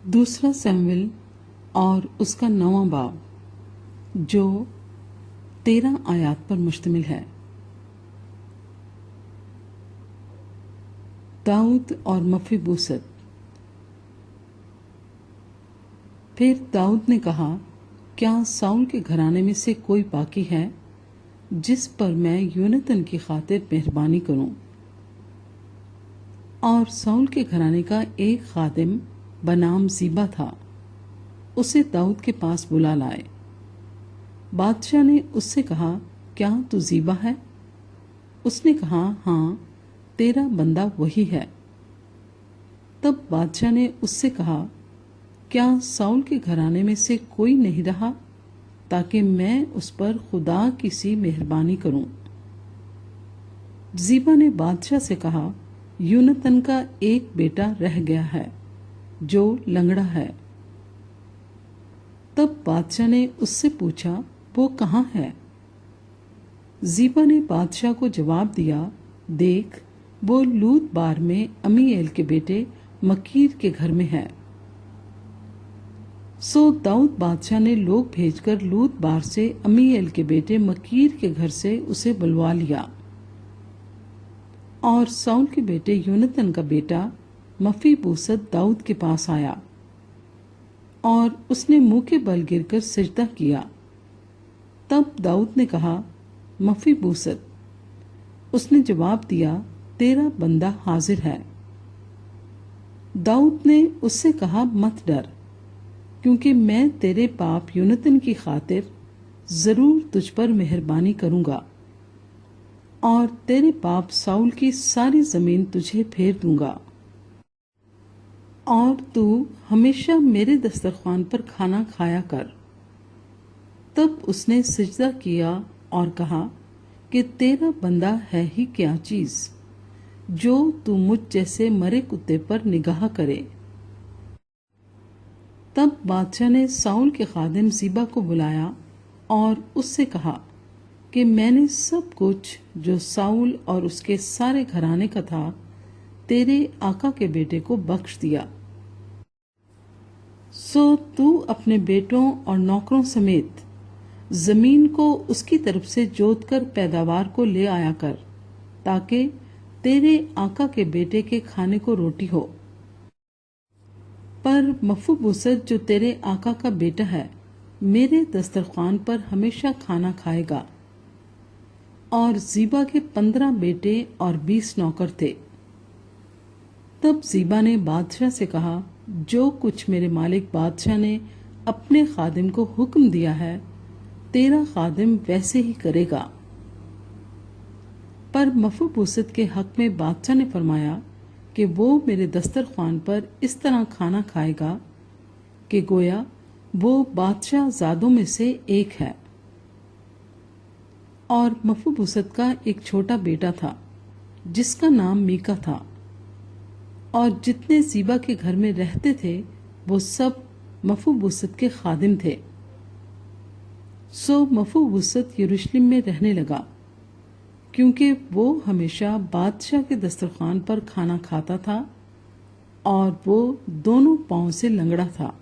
दूसरा सैमुएल और उसका 9वां बाब जो 13 आयात पर मुश्तमिल है। दाऊद और मफीबोशत। फिर दाऊद ने कहा, क्या साउल के घराने में से कोई बाकी है जिस पर मैं योनातान की खातिर मेहरबानी करूं? और साउल के घराने का एक खादिम बनाम जीबा था, उसे दाऊद के पास बुला लाए। बादशाह ने उससे कहा, क्या तू जीबा है? उसने कहा, हाँ, तेरा बंदा वही है। तब बादशाह ने उससे कहा, क्या साउल के घराने में से कोई नहीं रहा ताकि मैं उस पर खुदा की सी मेहरबानी करूं? जीबा ने बादशाह से कहा, योनातान का एक बेटा रह गया है जो लंगड़ा है। तब बादशाह ने उससे पूछा, वो कहाँ है? जीबा ने बादशाह को जवाब दिया, देख, वो लूद बार में अमीएल के बेटे मकीर के घर में है। सो दाऊद बादशाह ने लोग भेजकर लूद बार से अमीएल के बेटे मकीर के घर से उसे बुलवा लिया। और साउल के बेटे योनातान का बेटा मफीबोशत दाऊद के पास आया और उसने मुंह के बल गिरकर सिजदा किया। तब दाऊद ने कहा, मफीबोशत। उसने जवाब दिया, तेरा बंदा हाजिर है। दाऊद ने उससे कहा, मत डर, क्योंकि मैं तेरे बाप योनातान की खातिर जरूर तुझ पर मेहरबानी करूंगा और तेरे बाप साउल की सारी जमीन तुझे फेर दूंगा और तू हमेशा मेरे दस्तरखान पर खाना खाया कर। तब उसने सिजदा किया और कहा कि तेरा बंदा है ही क्या चीज जो तू मुझ जैसे मरे कुत्ते पर निगाह करे। तब बादशाह ने साउल के खादिम जीबा को बुलाया और उससे कहा कि मैंने सब कुछ जो साउल और उसके सारे घराने का था तेरे आका के बेटे को बख्श दिया। सो तू अपने बेटों और नौकरों समेत जमीन को उसकी तरफ से जोतकर पैदावार को ले आया कर, ताकि तेरे आका के बेटे के खाने को रोटी हो। पर मफीबोशत जो तेरे आका का बेटा है मेरे दस्तरखान पर हमेशा खाना खाएगा। और जीबा के 15 बेटे और 20 नौकर थे। तब जीबा ने बादशाह से कहा, जो कुछ मेरे मालिक बादशाह ने अपने खादिम को हुक्म दिया है तेरा खादिम वैसे ही करेगा। पर मफीबोशत के हक में बादशाह ने फरमाया कि वो मेरे दस्तरखान पर इस तरह खाना खाएगा कि गोया वो बादशाह ज़ादों में से एक है। और मफीबोशत का एक छोटा बेटा था जिसका नाम मीका था, और जितने जीबा के घर में रहते थे वो सब मफीबोशत के खादिम थे। सो मफीबोशत यरूशलेम में रहने लगा, क्योंकि वो हमेशा बादशाह के दस्तरखान पर खाना खाता था और वो दोनों पांव से लंगड़ा था।